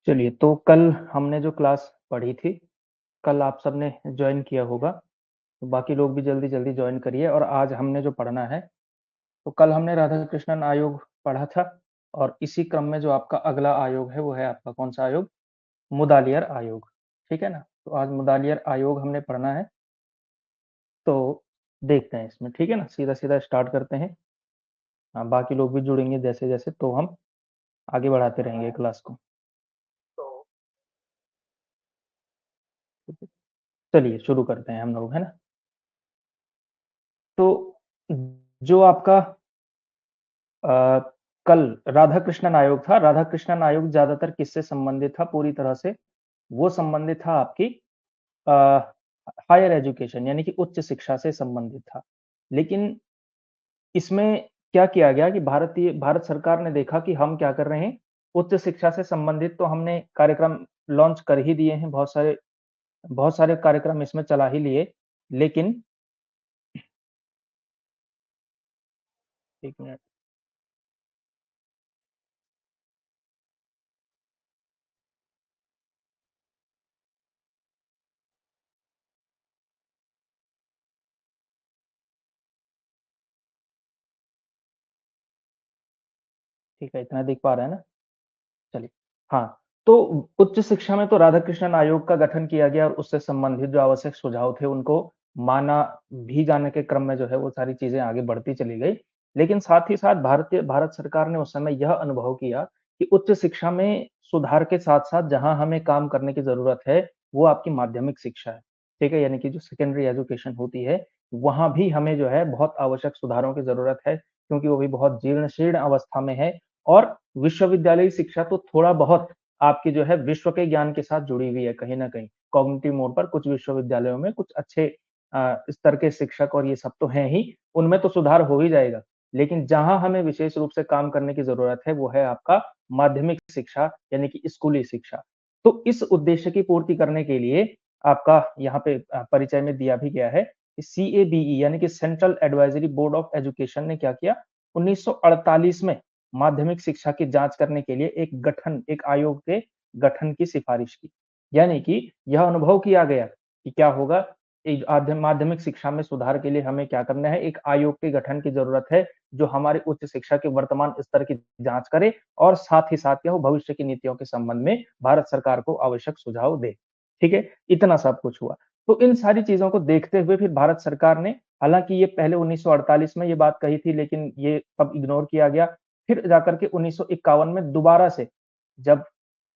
चलिए, तो कल हमने जो क्लास पढ़ी थी, कल आप सबने जॉइन किया होगा, तो बाकी लोग भी जल्दी-जल्दी जॉइन करिए और आज हमने जो पढ़ना है, तो कल हमने राधाकृष्णन आयोग पढ़ा था और इसी क्रम में जो आपका अगला आयोग है, वो है आपका कौन-सा आयोग? मुदालियर आयोग, ठीक है ना? तो आज मुदालियर आयोग हमने पढ़ना है, तो देखते हैं इसमें, ठीक है ना? सीधा-सीधा स्टार्ट करते हैं। बाकी लोग भी जुड़ेंगे जैसे-जैसे, तो हम आगे बढ़ाते रहेंगे क्लास को। तो चलिए शुरू करते हैं हम लोग, है ना? तो जो आपका अ, कल राधाकृष्णन आयोग था, राधाकृष्णन आयोग ज़्यादातर किससे संबंधित था पूरी तरह से? वो संबंधित था आपकी अ, हायर एजुकेशन यानी कि उच्च शिक्षा से संबंधित था। लेकिन इसमें क्या किया गया कि भारत सरकार ने देखा कि हम क्या कर रहे हैं, उच्च शिक्षा से संबंधित तो हमने कार्यक्रम लॉन्च कर ही दिए हैं, बहुत सारे कार्यक्रम इसमें चला ही लिए, लेकिन 1 मिनट। ठीक है, इतना दिख पा रहा है ना? चलिए, हाँ, तो उच्च शिक्षा में तो राधाकृष्णन आयोग का गठन किया गया और उससे संबंधित जो आवश्यक सुझाव थे, उनको माना भी जाने के क्रम में जो है वो सारी चीज़ें आगे बढ़ती चली गई। लेकिन साथ ही साथ भारत सरकार ने उस समय यह अनुभव किया कि उच्च शिक्षा में सुधार के साथ-साथ जहाँ हमें काम करने की ज़रूरत है, वो आपकी माध्यमिक शिक्षा है, ठीक है? यानी कि जो सेकेंडरी एजुकेशन होती है, वहाँ भी हमें जो है बहुत आवश्यक सुधारों की ज़रूरत है, क्योंकि वो भी बहुत जीर्ण-शीर्ण अवस्था में है और विश्वविद्यालयी शिक्षा तो थोड़ा बहुत आपकी जो है विश्व के ज्ञान के साथ जुड़ी हुई है कहीं न कहीं। कॉग्निटिव मोड पर कुछ विश्वविद्यालयों में कुछ अच्छे स्तर के शिक्षक और ये सब तो हैं ही, उनमें तो सुधार हो ही जाएगा। लेकिन जहाँ हमें विशेष रूप से काम करने की ज़रूरत है, वो है आपका माध्यमिक शिक्षा यानी कि स्कूली शिक्षा। तो इस उद्देश्य की पूर्ति करने के लिए आपका यहाँ पे परिचय में दिया भी गया है कि सीएबीई यानी कि central advisory board of education ने क्या किया, 1948 में माध्यमिक शिक्षा की जाँच करने के लिए एक आयोग के गठन की सिफ़ारिश की। यानी कि यह अनुभव किया गया कि क्या होगा, एक माध्यमिक शिक्षा में सुधार के लिए हमें क्या करना है, एक आयोग के गठन की ज़रूरत है, जो हमारी उच्च शिक्षा के वर्तमान स्तर की जाँच करे और साथ ही साथ क्या हो, भविष्य की नीतियों के संबंध में भारत सरकार को आवश्यक सुझाव दे। ठीक है? इतना सब कुछ हुआ। तो इन सारी चीज़ों को देखते हुए फिर भारत सरकार ने, हालाँकि ये पहले 1948 में ये बात कही थी, लेकिन ये तब इग्नोर किया गया। फिर जाकर के 1951 में दोबारा से जब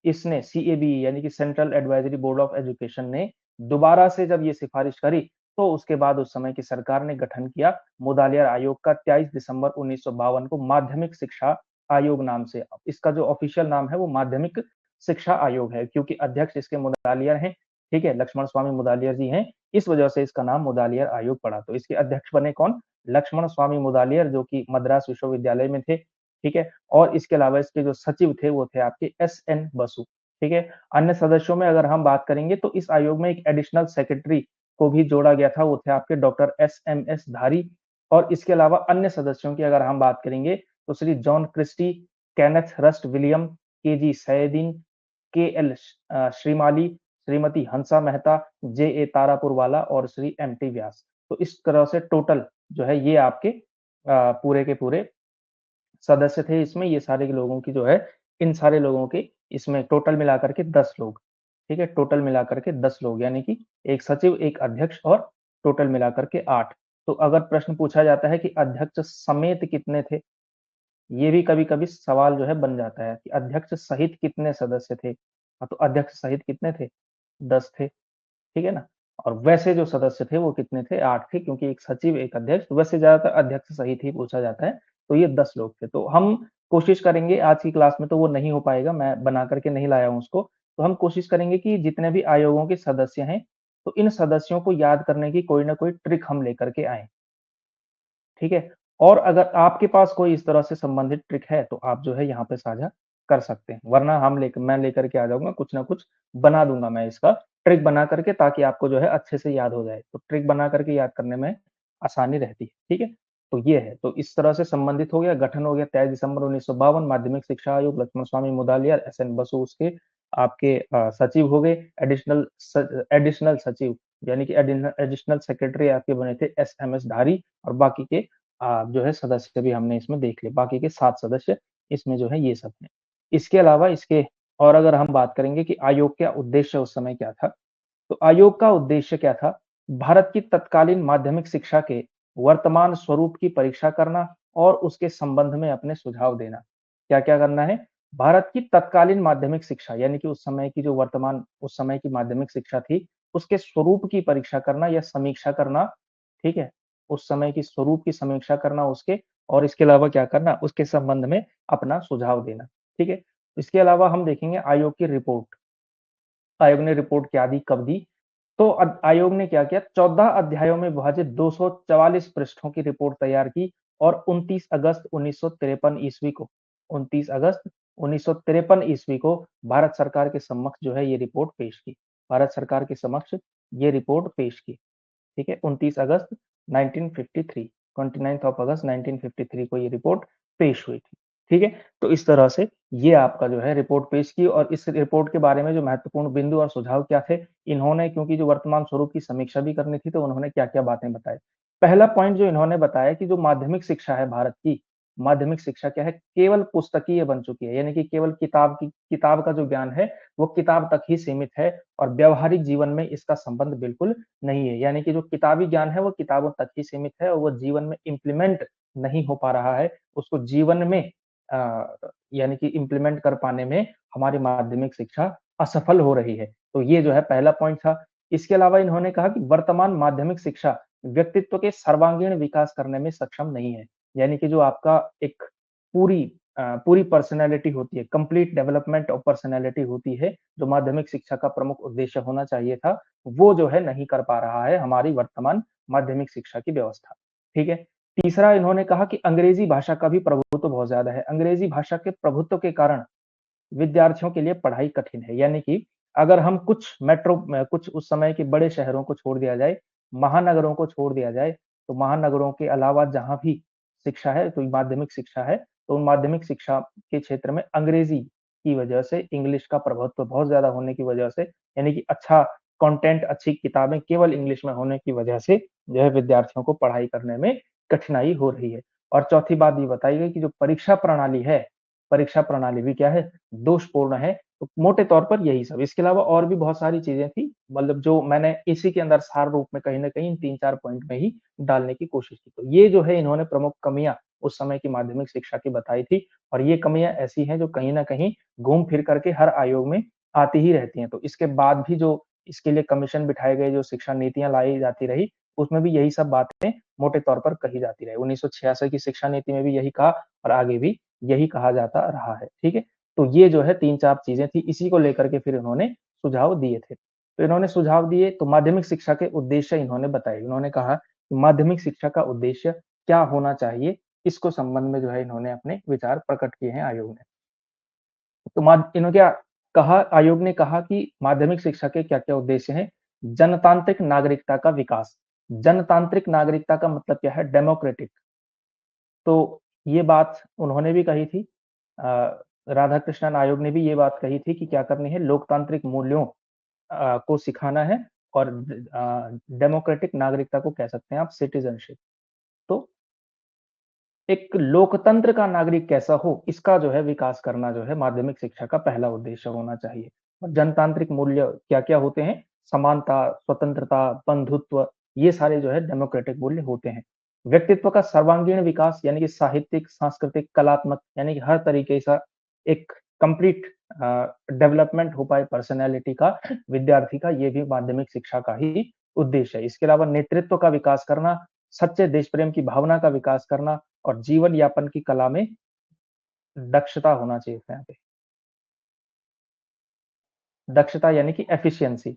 इसने सीएबी यानी कि central advisory board of education ने दोबारा से जब ये सिफारिश करी, तो उसके बाद उस समय की सरकार ने गठन किया मुदालियर आयोग का 23 दिसंबर 1952 को माध्यमिक शिक्षा आयोग नाम से। इसका जो ऑफिशियल नाम है वो माध्यमिक शिक्षा आयोग है, क्योंकि अध्यक्ष इसके मुदालियर हैं, ठीक है? लक्ष्मण स्वामी मुदालियर जी हैं, इस वजह से इसका नाम मुदालियर आयोग पड़ा। तो इसके अध्यक्ष बने कौन? लक्ष्मण स्वामी मुदालियर, जो कि मद्रास विश्वविद्यालय में थे, ठीक है? और इसके अलावा इसके जो सचिव थे वो थे आपके एसएन बसु, ठीक है? अन्य सदस्यों में अगर हम बात करेंगे तो इस आयोग में एक एडिशनल सेक्रेटरी को भी जोड़ा गया था, वो थे आपके डॉक्टर एसएमएस धारी। और इसके अलावा अन्य सदस्यों की अगर हम बात करेंगे तो Shri John Christie, Kenneth Rast William, KG Saiyidain, KL Shrimali, Shrimati Hansa Mehta, JA Taraporewala और श्री एमटी व्यास। तो इस तरह से टोटल जो है ये आपके पूरे के पूरे सदस्य थे इसमें, ये सारे के लोगों की जो है, इन सारे लोगों की इसमें टोटल मिलाकर के 10 लोग, ठीक है? टोटल मिलाकर के 10 लोग, यानी कि 1 सचिव, 1 अध्यक्ष और टोटल मिलाकर के 8। तो अगर प्रश्न पूछा जाता है कि अध्यक्ष समेत कितने थे? ये भी कभी-कभी सवाल जो है बन जाता है कि अध्यक्ष सहित कितने सदस्य थे? हाँ, तो अध्यक्ष सहित कितने थे? 10 थे। ठीक है ना? और वैसे जो सदस्य थे वो कितने थे? 8 थे, क्योंकि 1 सचिव, 1 अध्यक्ष, वैसे ज़्यादातर अध्यक्ष सहित ही पूछा जाता है, तो ये 10 लोग थे। तो हम कोशिश करेंगे, आज की क्लास में तो वो नहीं हो पाएगा, मैं बना कर के नहीं लाया हूँ उसको, तो हम कोशिश करेंगे कि जितने भी आयोगों के सदस्य हैं, तो इन सदस्यों को याद करने की कोई ना कोई ट्रिक हम लेकर के आएँ। ठीक है? और अगर आपके पास कोई इस तरह से संबंधित ट्रिक है, तो आप जो है यहाँ पे साझा कर सकते हैं। वरना मैं लेकर के आ जाऊँगा, कुछ ना कुछ बना दूँगा मैं इसका, ट्रिक बना करके, ताकि आपको जो है अच्छे से याद हो जाए। तो ट्रिक बना करके याद करने में आसानी रहती है, ठीक है? तो ये है, तो इस तरह से संबंधित हो गया, गठन हो गया 23 दिसंबर 1952, माध्यमिक शिक्षा आयोग, लक्ष्मण स्वामी मुदालियर, एसएन बसु उसके आपके सचिव हो गए, एडिशनल सचिव यानी कि एडिशनल सेक्रेटरी आपके बने थे एसएमएस धारी और बाकी के जो है सदस्य भी हमने इसमें देख लिए, बाकी के 7 सदस्य इसमें जो है ये सब हैं। इसके अलावा इसके और अगर हम बात करेंगे कि आयोग का उद्देश्य उस समय क्या था, तो आयोग का उद्देश्य क्या था? भारत की तत्कालीन माध्यमिक शिक्षा के वर्तमान स्वरूप की परीक्षा करना और उसके संबंध में अपने सुझाव देना। क्या-क्या करना है? भारत की तत्कालीन माध्यमिक शिक्षा यानी कि उस समय की जो वर्तमान उस समय की माध्यमिक शिक्षा थी, उसके स्वरूप की परीक्षा करना या समीक्षा करना, ठीक है? उस समय की स्वरूप की समीक्षा करना उसके और इसके अलावा क्या करना? उसके संबंध में अपना सुझाव देना, ठीक है? इसके अलावा हम देखेंगे आयोग की रिपोर्ट। आयोग ने रिपोर्ट क्या दी, कब दी? तो आयोग ने क्या किया 14 अध्यायों में विभाजित 244 पृष्ठों की रिपोर्ट तैयार की और 29 अगस्त 1953 ईस्वी को 29 अगस्त 1953 ईस्वी को भारत सरकार के समक्ष जो है ये रिपोर्ट पेश की। भारत सरकार के समक्ष ये रिपोर्ट पेश की। ठीक है 29 अगस्त 1953 29th ऑफ अगस्त 1953 को ये रिपोर्ट पेश हुई थी। ठीक है तो इस तरह से ये आपका जो है रिपोर्ट पेश की और इस रिपोर्ट के बारे में जो महत्वपूर्ण बिंदु और सुझाव क्या थे इन्होंने क्योंकि जो वर्तमान स्वरूप की समीक्षा भी करनी थी तो उन्होंने क्या-क्या बातें बताई। पहला पॉइंट जो इन्होंने बताया कि जो माध्यमिक शिक्षा है भारत की, माध्यमिक शिक्षा क्या है केवल पुस्तकीय बन चुकी है यानी कि केवल किताब का जो ज्ञान है वो किताब तक ही सीमित है और व्यावहारिक जीवन में इसका संबंध बिल्कुल नहीं है। यानी कि जो किताबी ज्ञान है वो किताबों तक ही सीमित है और वो जीवन में इम्प्लीमेंट नहीं हो पा रहा है। उसको जीवन में यानी कि इम्प्लीमेंट कर पाने में हमारी माध्यमिक शिक्षा असफल हो रही है। तो ये जो है पहला पॉइंट था। इसके अलावा इन्होंने कहा कि वर्तमान माध्यमिक शिक्षा व्यक्तित्व के सर्वांगीण विकास करने में सक्षम नहीं है। यानी कि जो आपका एक पूरी पूरी पर्सनैलिटी होती है, कंप्लीट डेवलपमेंट ऑफ पर्सनैलिटी होती है, जो माध्यमिक शिक्षा का प्रमुख उद्देश्य होना चाहिए था, वो जो है नहीं कर पा रहा है हमारी वर्तमान माध्यमिक शिक्षा की व्यवस्था। ठीक है? तीसरा इन्होंने कहा कि अंग्रेजी भाषा का भी प्रभुत्व बहुत ज़्यादा है। अंग्रेजी भाषा के प्रभुत्व के कारण विद्यार्थियों के लिए पढ़ाई कठिन है। यानी कि अगर हम कुछ उस समय के बड़े शहरों को छोड़ दिया जाए, महानगरों को छोड़ दिया जाए, तो महानगरों के अलावा जहाँ भी शिक्षा है, तो माध्यमिक शिक्षा है, तो उन माध्यमिक शिक्षा के क्षेत्र में अंग्रेजी की वजह से इंग्लिश का प्रभुत्व बहुत ज़्यादा होने की वजह से, यानी कि अच्छा कंटेंट, अच्छी किताबें केवल इंग्लिश में होने की वजह से, जो है विद्यार्थियों को पढ़ाई करने में कठिनाई हो रही है। और चौथी बात ये बताई गई कि जो परीक्षा प्रणाली भी क्या है, दोषपूर्ण है। तो मोटे तौर पर यही सब, इसके अलावा और भी बहुत सारी चीज़ें थी, मतलब जो मैंने इसी के अंदर सार रूप में कहीं न कहीं इन 3-4 पॉइंट में ही डालने की कोशिश की। तो ये जो है इन्होंने प्रमुख कमियाँ उस समय की माध्यमिक शिक्षा की बताई थी और ये कमियाँ ऐसी हैं जो कहीं न कहीं घूम फिर करके हर आयोग में आती ही रहती हैं। तो इसके बाद भी जो इसके लिए कमीशन बिठाए गए, जो शिक्षा नीतियाँ लाई जाती रही, उसमें भी यही सब बातें मोटे तौर पर कही जाती रही। 1966 की शिक्षा नीति में भी यही कहा और आगे भी यही कहा जाता रहा है, ठीक है? तो ये जो है 3-4 चीज़ें थी, इसी को लेकर के फिर इन्होंने सुझाव दिए थे। तो इन्होंने सुझाव दिए तो माध्यमिक शिक्षा के उद्देश्य इन्होंने बताए। इन्होंने कहा कि माध्यमिक शिक्षा का उद्देश्य क्या होना चाहिए, इसको संबंध में जो है इन्होंने अपने विचार प्रकट किए हैं आयोग ने। तो इन्होंने क्या कहा आयोग ने कहा कि माध्यमिक शिक्षा के क्या-क्या उद्देश्य हैं? जनतांत्रिक नागरिकता का विकास। जनतांत्रिक नागरिकता का मतलब क्या है? डेमोक्रेटिक। तो ये बात उन्होंने भी कही थी। राधाकृष्णन आयोग ने भी ये बात कही थी कि क्या करनी है लोकतांत्रिक मूल्यों को सिखाना है और डेमोक्रेटिक नागरिकता को कह सकते हैं आप सिटीज़नशिप। तो एक लोकतंत्र का नागरिक कैसा हो, इसका जो है विकास करना जो है माध्यमिक शिक्षा का पहला उद्देश्य होना चाहिए। और जनतांत्रिक मूल्य क्या-क्या होते हैं? समानता, स्वतंत्रता, बंधुत्व ये सारे जो है डेमोक्रेटिक मूल्य होते हैं। व्यक्तित्व का सर्वांगीण विकास यानी कि साहित्यिक, सांस्कृतिक, कलात्मक यानी कि हर तरीके सा एक कंप्लीट डेवलपमेंट हो पाए पर्सनैलिटी का, विद्यार्थी का, ये भी माध्यमिक शिक्षा का ही उद्देश्य है। इसके अलावा नेतृत्व का विकास करना, सच्चे देश प्रेम की भावना का विकास करना और जीवन यापन की कला में दक्षता होना चाहिए था यहाँ पे। दक्षता यानी कि एफिशिएंसी,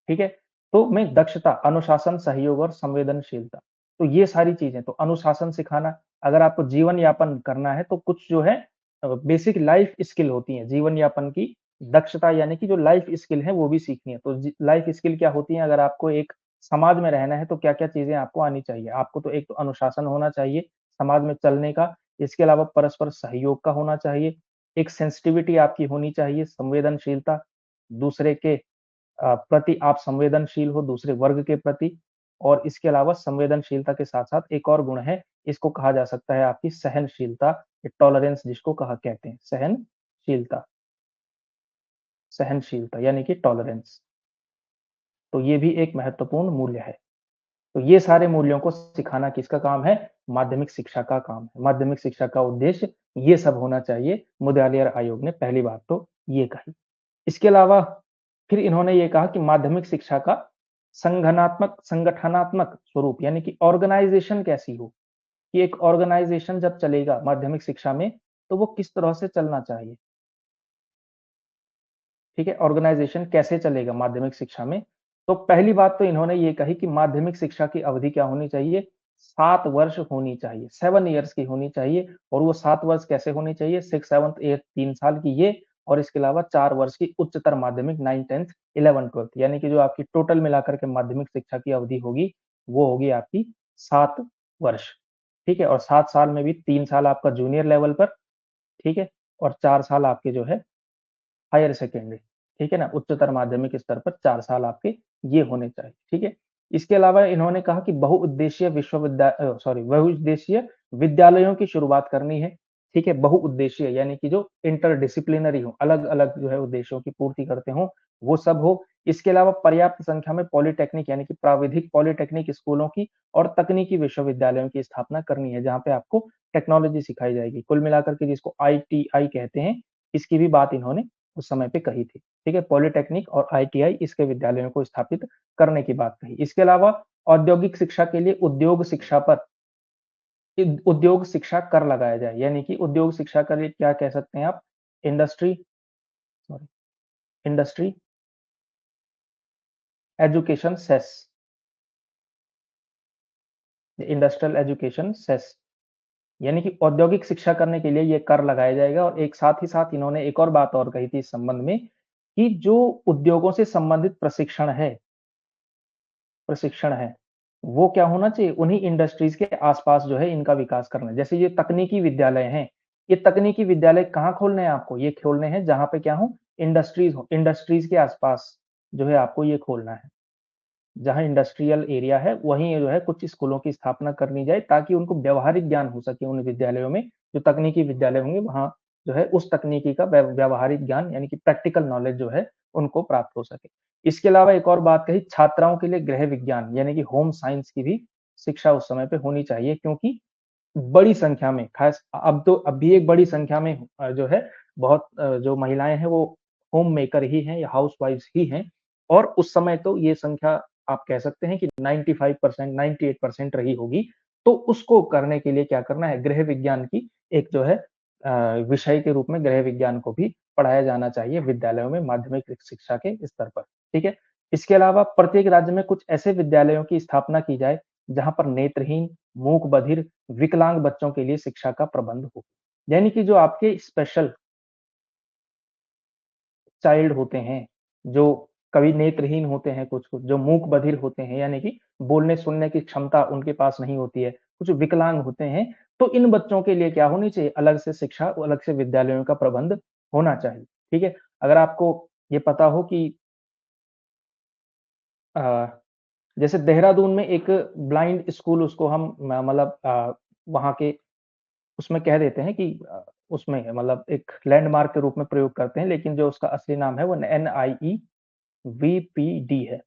ठीक है? तो में दक्षता, अनुशासन, सहयोग और संवेदनशीलता। तो ये सारी चीज़ें, तो अनुशासन सिखाना, अगर आपको जीवन यापन करना है तो कुछ जो है बेसिक लाइफ स्किल होती हैं, जीवन यापन की दक्षता यानी कि जो लाइफ स्किल है वो भी सीखनी है। तो लाइफ स्किल क्या होती हैं? अगर आपको एक समाज में रहना है तो क्या-क्या चीज़ें आपको आनी चाहिए? आपको तो एक तो अनुशासन होना चाहिए, समाज में चलने का, इसके अलावा परस्पर सहयोग का होना चाहिए, एक सेंसिटिविटी आपकी होनी चाहिए, संवेदनशीलता दूसरे के प्रति आप संवेदनशील हो, दूसरे वर्ग के प्रति, और इसके अलावा संवेदनशीलता के साथ-साथ एक और गुण है, इसको कहा जा सकता है आपकी सहनशीलता, टॉलरेंस जिसको कहा कहते हैं, सहनशीलता, सहनशीलता यानी कि टॉलरेंस। तो ये भी एक महत्वपूर्ण मूल्य है। तो ये सारे मूल्यों को सिखाना किसका काम है? माध्यमिक शिक्षा का काम है। माध्यमिक शिक्षा का उद्देश्य ये सब होना चाहिए, मुदालियार आयोग ने पहली बात तो ये कही। इसके अलावा फिर इन्होंने ये कहा कि माध्यमिक शिक्षा का संगठनात्मक स्वरूप यानी कि ऑर्गेनाइजेशन कैसी हो, कि एक ऑर्गेनाइजेशन जब चलेगा माध्यमिक शिक्षा में, तो वो किस तरह से चलना चाहिए। ठीक है, ऑर्गेनाइजेशन कैसे चलेगा माध्यमिक शिक्षा में? तो पहली बात तो इन्होंने ये कही कि माध्यमिक शिक्षा की अवधि क्या होनी चाहिए? 7 वर्ष होनी चाहिए, 7 इयर्स की होनी चाहिए, और वो 7 वर्ष कैसे होनी चाहिए? 6th, 7th, 8th 3 साल की ये, और इसके अलावा 4 वर्ष की उच्चतर माध्यमिक 9th, 10th, 11th, 12th यानी कि जो आपकी टोटल मिलाकर के माध्यमिक शिक्षा की अवधि होगी, वो होगी आपकी 7 वर्ष। ठीक है? और 7 साल में भी 3 साल आपका जूनियर लेवल पर, ठीक है? और 4 साल आपके जो है हायर सेकेंडरी, ठीक है ना? उच्चतर माध्यमिक स्तर पर 4 साल आपके ये होने चाहिए, ठीक है? इसके अलावा इन्होंने कहा कि बहुउद्देशीय विद्यालयों की शुरुआत करनी है, ठीक है? बहुउद्देशीय यानी कि जो इंटरडिसिप्लिनरी हो, अलग-अलग जो है उद्देश्यों की पूर्ति करते हों, वो सब हो। इसके अलावा पर्याप्त संख्या में पॉलिटेक्निक यानी कि प्राविधिक पॉलिटेक्निक स्कूलों की और तकनीकी विश्वविद्यालयों की स्थापना करनी है, जहाँ पे आपको टेक्नोलॉजी सिखाई जाएगी। कुल मिलाकर के जिसको आईटीआई कहते हैं, इसकी भी बात इन्होंने उस समय पे कही थी, ठीक है? पॉलिटेक्निक और आईटीआई इसके विद्यालयों को स्थापित करने की बात कही। इसके अलावा औद्योगिक शिक्षा के लिए उद्योग शिक्षा कर लगाया जाए, यानी कि उद्योग शिक्षा के लिए क्या कह सकते हैं आप? Industry sorry industry education cess, industrial education cess यानी कि औद्योगिक शिक्षा करने के लिए ये कर लगाया जाएगा। और एक साथ ही साथ इन्होंने एक और बात और कही थी इस संबंध में, कि जो उद्योगों से संबंधित प्रशिक्षण है, वो क्या होना चाहिए? उन्हीं इंडस्ट्रीज़ के आस-पास जो है इनका विकास करना है। जैसे ये तकनीकी विद्यालय हैं, ये तकनीकी विद्यालय कहाँ खोलने हैं आपको? ये खोलने हैं जहाँ पे क्या हो? इंडस्ट्रीज़ हो, इंडस्ट्रीज़ के आस-पास जो है आपको ये खोलना है। जहाँ इंडस्ट्रियल एरिया है, वहीं जो है कुछ स्कूलों की स्थापना करनी जाए, ताकि उनको व्यावहारिक ज्ञान हो सके उन विद्यालयों में। जो तकनीकी विद्यालय होंगे वहाँ जो है उस तकनीकी का व्यावहारिक ज्ञान यानी कि प्रैक्टिकल नॉलेज जो है उनको प्राप्त हो सके। इसके अलावा एक और बात कही, छात्राओं के लिए गृह विज्ञान यानी कि होम साइंस की भी शिक्षा उस समय पे होनी चाहिए, क्योंकि बड़ी संख्या में खास अब भी एक बड़ी संख्या में जो है बहुत जो महिलाएँ हैं वो होम मेकर ही हैं या हाउसवाइफ्स ही हैं, और उस समय तो ये संख्या आप कह सकते हैं कि 95% 98% रही होगी। तो उसको करने के लिए क्या करना है? गृह विज्ञान की एक जो है विषय के रूप में गृह विज्ञान को भी पढ़ाया जाना चाहिए विद्यालयों में माध्यमिक शिक्षा के स्तर पर, ठीक है? इसके अलावा प्रत्येक राज्य में कुछ ऐसे विद्यालयों की स्थापना की जाए, जहाँ पर नेत्रहीन, मूक बधिर, विकलांग बच्चों के लिए शिक्षा का प्रबंध हो। यानी कि जो आपके स्पेशल चाइल्ड होते हैं, जो कभी नेत्रहीन होते हैं कुछ-कुछ, जो मूक बधिर होते हैं, यानी कि बोलने-सुनने की क्षमता उनके पास नहीं होती है, कुछ विकलांग होते हैं, तो इन बच्चों के लिए क्या होनी चाहिए? अलग से शिक्षा, अलग से विद्यालयों का प्रबंध होना चाहिए, ठीक है? अगर आपको ये पता हो कि अ, जैसे देहरादून में एक ब्लाइंड स्कूल उसको हम मतलब वहाँ के उसमें कह देते हैं कि उसमें मतलब एक लैंडमार्क के रूप में प्रयोग करते हैं, लेकिन जो उसका असली नाम है वो NIEVPD है,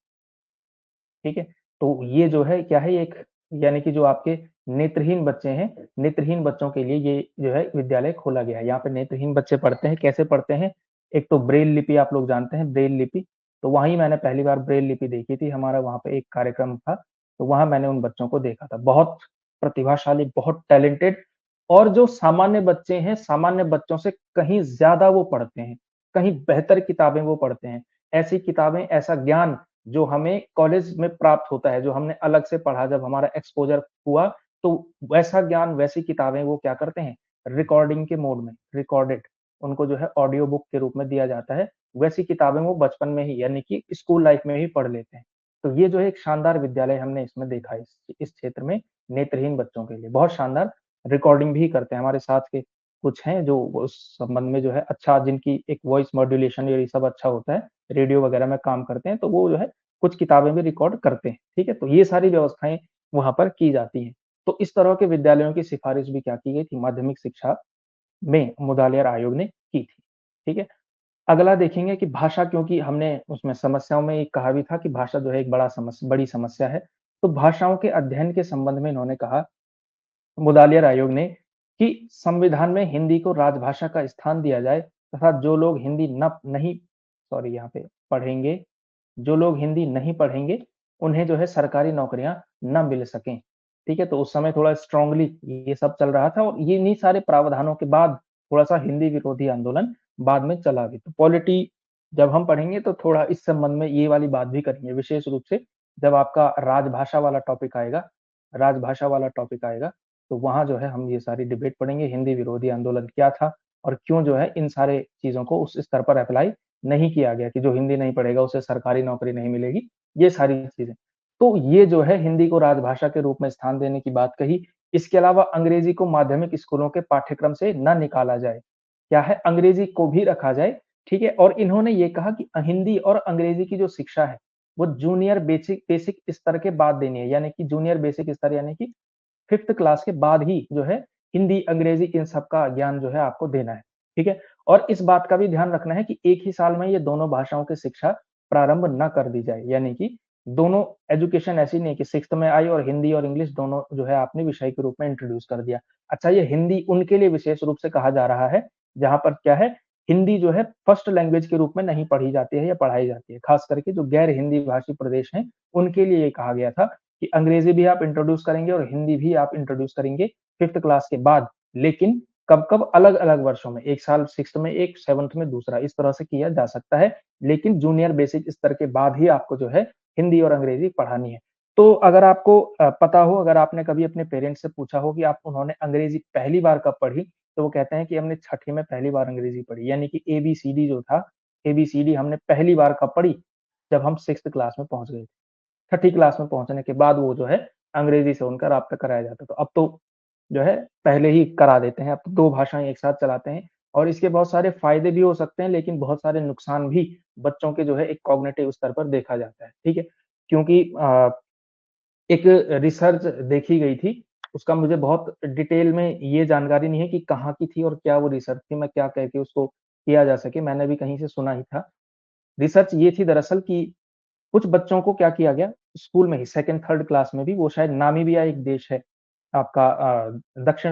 ठीक है? तो ये जो है क्या है, एक यानी कि जो आपके नेत्रहीन बच्चे हैं, नेत्रहीन बच्चों के लिए ये जो है विद्यालय खोला गया है। यहाँ पे नेत्रहीन बच्चे पढ़ते हैं, कैसे पढ़ते हैं? एक तो ब्रेल लिपि आप लोग जानते हैं, ब्रेल लिपि, तो वहीं मैंने पहली बार ब्रेल लिपि देखी थी, हमारा वहाँ पे एक कार्यक्रम था, तो वहाँ मैंने उन बच्चों को देखा था। बहुत प्रतिभाशाली, बहुत टैलेंटेड, और जो सामान्य बच्चे हैं, सामान्य बच्चों से कहीं ज़्यादा वो पढ़ते हैं, कहीं बेहतर किताबें वो पढ़ते हैं। ऐसी किताबें, ऐसा ज्ञान जो हमें कॉलेज में प्राप्त होता है, जो हमने अलग से पढ़ा जब हमारा एक्सपोज़र हुआ, तो वैसा ज्ञान, वैसी किताबें वो क्या करते हैं, रिकॉर्डिंग के मोड में, रिकॉर्डेड, उनको जो है ऑडियो बुक के रूप में दिया जाता है। वैसी किताबें वो बचपन में ही यानी कि स्कूल लाइफ़ में ही पढ़ लेते हैं। तो ये जो है एक शानदार विद्यालय हमने इसमें देखा है, इस क्षेत्र में नेत्रहीन बच्चों के लिए। बहुत शानदार रिकॉर्डिंग भी करते हैं हमारे साथ के कुछ हैं जो उस संबंध में जो है अच्छा जिनकी एक वॉइस मॉड्यूलेशन ये सब अच्छा होता है, रेडियो वगैरह में काम करते हैं, तो वो जो है कुछ किताबें भी रिकॉर्ड करते हैं, ठीक है? तो ये सारी व्यवस्थाएँ वहाँ पर की जाती हैं। तो इस तरह के विद्यालयों की सिफ़ारिश भी क्या की गई थी माध्यमिक शिक्षा में मुदालियार आयोग ने की थी, ठीक है? अगला देखेंगे कि भाषा क्योंकि हमने उसमें समस्याओं में एक कहा भी था कि भाषा जो है एक बड़ी समस्या है, तो भाषाओं के अध्ययन के संबंध में इन्होंने कहा मुदालियर आयोग ने कि संविधान में हिंदी को राजभाषा का स्थान दिया जाए तथा जो लोग हिंदी न नहीं सॉरी यहाँ पे पढ़ेंगे जो लोग हिंदी नहीं पढ़ेंगे, उन्हें जो है सरकारी नौकरियाँ ना मिल सकें। ठीक है? तो उस समय थोड़ा स्ट्रॉन्गली ये सब चल रहा था और ये इन्हीं सारे प्रावधानों के बाद थोड़ा-सा हिंदी विरोधी आंदोलन बाद में चला भी। तो पॉलिटी जब हम पढ़ेंगे तो थोड़ा इस संबंध में ये वाली बात भी करेंगे विशेष रूप से जब आपका राजभाषा वाला टॉपिक आएगा, तो वहाँ जो है हम ये सारी डिबेट पढ़ेंगे, हिंदी विरोधी आंदोलन क्या था और क्यों जो है इन सारे चीज़ों को उस स्तर पर अप्लाई नहीं किया गया कि जो हिंदी नहीं पढ़ेगा उसे सरकारी नौकरी नहीं मिलेगी, ये सारी चीज़ें। तो ये जो है हिंदी को राजभाषा के रूप में स्थान देने की बात कही। इसके अलावा अंग्रेजी को माध्यमिक स्कूलों के पाठ्यक्रम से ना निकाला जाए। क्या है अंग्रेजी को भी रखा जाए, ठीक है? और इन्होंने ये कहा कि हिंदी और अंग्रेजी की जो शिक्षा है, वो जूनियर बेसिक बेसिक स्तर के बाद देनी है, यानी कि जूनियर बेसिक स्तर यानी कि 5th क्लास के बाद ही जो है हिंदी, अंग्रेजी इन सब का ज्ञान जो है आपको देना है, ठीक है? और इस बात का भी ध्यान रखना है कि एक ही साल में ये दोनों भाषाओं की शिक्षा प्रारंभ ना कर दी जाए, यानी कि दोनों एजुकेशन ऐसी नहीं है कि 6th में आई और हिंदी और इंग्लिश दोनों जो है आपने विषय के रूप में इंट्रोड्यूस कर दिया। अच्छा ये हिंदी उनके लिए विशेष रूप से कहा जा रहा है, जहाँ पर क्या है हिंदी जो है फर्स्ट लैंग्वेज के रूप में नहीं पढ़ी जाती है या पढ़ाई जाती है, खास करके जो गैर हिंदी भाषी प्रदेश हैं, उनके लिए ये कहा गया था कि अंग्रेजी भी आप इंट्रोड्यूस करेंगे और हिंदी भी आप इंट्रोड्यूस करेंगे 5th क्लास के बाद, लेकिन कब-कब अलग-अलग वर्षों में, 1 साल 6th में एक, 7th में दूसरा, इस तरह से किया जा सकता है। लेकिन जूनियर बेसिक स्तर के बाद ही आपको जो है हिंदी और अंग्रेजी पढ़ानी है। तो अगर आपको पता हो, अगर आपने कभी अपने पेरेंट्स से पूछा हो कि आप उन्होंने अंग्रेजी पहली बार कब पढ़ी, तो वो कहते हैं कि हमने छठी में पहली बार अंग्रेजी पढ़ी, यानी कि एबीसीडी जो था, एबीसीडी हमने पहली बार कब पढ़ी? जब हम 6th क्लास में पहुँच गए। छठी क्लास में पहुँचने के बाद वो जो है अंग्रेजी से उनका राब्ता कराया जाता है। तो अब तो जो है पहले ही करा देते हैं, अब तो 2 भाषाएँ एक साथ चलाते हैं और इसके बहुत सारे फ़ायदे भी हो सकते हैं, लेकिन बहुत सारे नुकसान भी बच्चों के जो है एक कॉग्निटिव स्तर पर देखा जाता है, ठीक है? क्योंकि एक रिसर्च देखी गई थी, उसका मुझे बहुत डिटेल में ये जानकारी नहीं है कि कहाँ की थी और क्या वो रिसर्च थी, मैं क्या कह के उसको किया जा सके, मैंने भी कहीं से सुना ही था। रिसर्च ये थी दरअसल कि कुछ बच्चों को क्या किया गया, स्कूल में ही 2nd, 3rd क्लास में भी वो शायद नामीबिया एक देश है आपका दक्षिण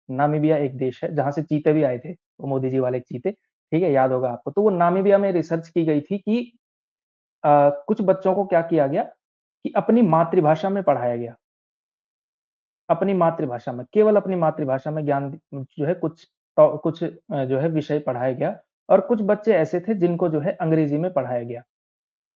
नामीबिया एक देश है, जहाँ से चीते भी आए थे, वो मोदी जी वाले चीते, ठीक है? याद होगा आपको। तो वो नामीबिया में रिसर्च की गई थी कि कुछ बच्चों को क्या किया गया कि अपनी मातृभाषा में पढ़ाया गया। अपनी मातृभाषा में, केवल अपनी मातृभाषा में ज्ञान जो है कुछ जो है विषय पढ़ाया गया और कुछ बच्चे ऐसे थे जिनको जो है अंग्रेजी में पढ़ाया गया।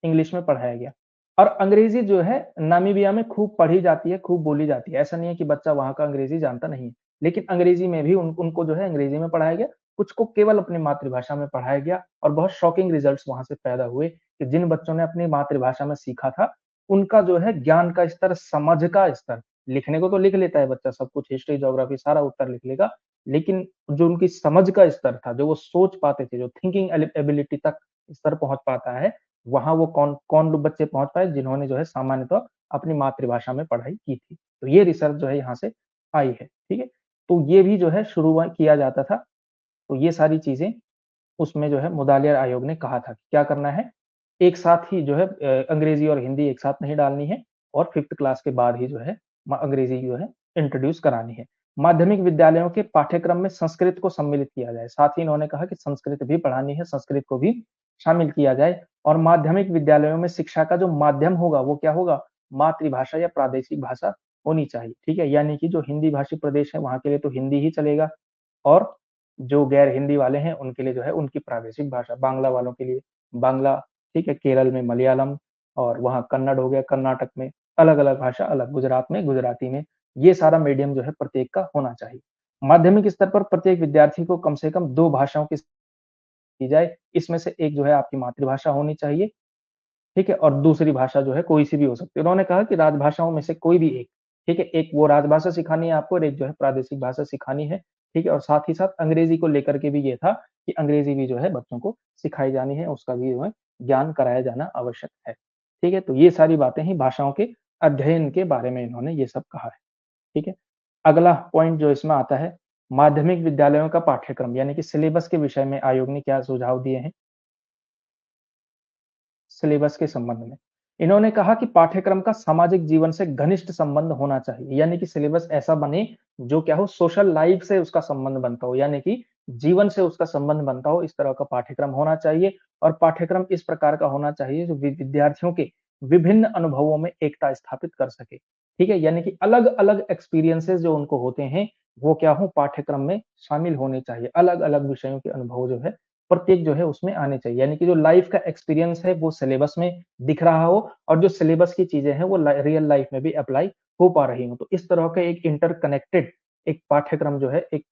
इंग्लिश में पढ़ाया गया। और अंग्रेज़ी जो है नामीबिया में खूब पढ़ी जाती है, खूब बोली जाती है। ऐसा नहीं है कि बच्चा वहाँ का अंग्रेज़ी जानता नहीं है। लेकिन अंग्रेज़ी में भी उनको जो है अंग्रेज़ी में पढ़ाया गया, कुछ को केवल अपनी मातृभाषा में पढ़ाया गया और बहुत शॉकिंग रिज़ल्ट्स वहाँ से पैदा हुए कि जिन बच्चों ने अपनी मातृभाषा में सीखा था, उनका जो है ज्ञान का स्तर, समझ का स्तर, लिखने को तो लिख लेता है बच्चा सब कुछ हिस्ट्री, ज्योग्राफी सारा उत्तर लिख लेगा, लेकिन जो उनकी समझ का स्तर था, जो वो सोच पाते थे, जो थिंकिंग एबिलिटी तक स्तर पहुँच पाता है, वहाँ वो कौन कौन लोग बच्चे पहुँच पाए जिन्होंने जो है सामान्यतः अपनी मातृभाषा में पढ़ाई की थी। तो ये रिसर्च जो है यहाँ से आई है, ठीक है? तो ये भी जो है शुरू में किया जाता था। तो ये सारी चीज़ें उसमें जो है मुदालियर आयोग ने कहा था कि क्या करना है, एक साथ ही जो है अंग्रेज़ी और हिंदी एक साथ नहीं डालनी है और 5th क्लास के बाद ही जो है अंग्रेज़ी जो है इंट्रोड्यूस करानी है। माध्यमिक विद्यालयों के पाठ्यक्रम में संस्कृत को सम्मिलित किया जाए। साथ ही इन्होंने कहा कि संस्कृत भी पढ़ानी है, संस्कृत को भी शामिल किया जाए और माध्यमिक विद्यालयों में शिक्षा का जो माध्यम होगा, वो क्या होगा? मातृभाषा या प्रादेशिक भाषा होनी चाहिए, ठीक है? यानी कि जो हिंदी भाषी प्रदेश है, वहाँ के लिए तो हिंदी ही चलेगा और जो गैर हिंदी वाले हैं, उनके लिए जो है उनकी प्रादेशिक भाषा, बांग्ला वालों के लिए बांग्ला, ठीक है? केरल में मलयालम और वहाँ कन्नड़ हो गया, कर्नाटक में अलग-अलग भाषा अलग, गुजरात में गुजराती में, ये सारा मीडियम जो है प्रत्येक का होना चाहिए। माध्यमिक स्तर पर प्रत्येक विद्यार्थी को कम से कम 2 भाषाओं की जाए, इसमें से एक जो है आपकी मातृभाषा होनी चाहिए, ठीक है? और दूसरी भाषा जो है कोई-सी भी हो सकती है। उन्होंने कहा कि राजभाषाओं में से कोई भी एक, ठीक है? एक वो राजभाषा सिखानी है आपको और एक जो है प्रादेशिक भाषा सिखानी है, ठीक है? और साथ ही साथ अंग्रेज़ी को लेकर के भी ये था कि अंग्रेज़ी भी जो है बच्चों को सिखाई जानी है, उसका भी जो है ज्ञान कराया जाना आवश्यक है, ठीक है? तो ये सारी बातें ही भाषाओं के अध्ययन के बारे में इन्होंने ये सब कहा है, ठीक है? अगला पॉइंट जो इसमें आता है, माध्यमिक विद्यालयों का पाठ्यक्रम यानी कि सिलेबस के विषय में आयोग ने क्या सुझाव दिए हैं? सिलेबस के संबंध में। इन्होंने कहा कि पाठ्यक्रम का सामाजिक जीवन से घनिष्ठ संबंध होना चाहिए, यानी कि सिलेबस ऐसा बने जो क्या हो सोशल लाइफ से उसका संबंध बनता हो, यानी कि जीवन से उसका संबंध बनता हो, इस तरह का पाठ्यक्रम होना चाहिए और पाठ्यक्रम इस प्रकार का होना चाहिए जो विद्यार्थियों के विभिन्न अनुभवों में एकता स्थापित कर सके। ठीक है? यानी कि अलग-अलग एक्सपीरियंसेस जो उनको होते हैं, वो क्या हो पाठ्यक्रम में शामिल होने चाहिए। अलग-अलग विषयों के अनुभव जो है प्रत्येक जो है उसमें आने चाहिए। यानी कि जो लाइफ का एक्सपीरियंस है वो सिलेबस में दिख रहा हो और जो सिलेबस की चीज़ें हैं वो रियल लाइफ में भी अप्लाई हो पा रही हों। तो इस तरह का एक इंटरकनेक्टेड एक पाठ्यक्रम जो है एक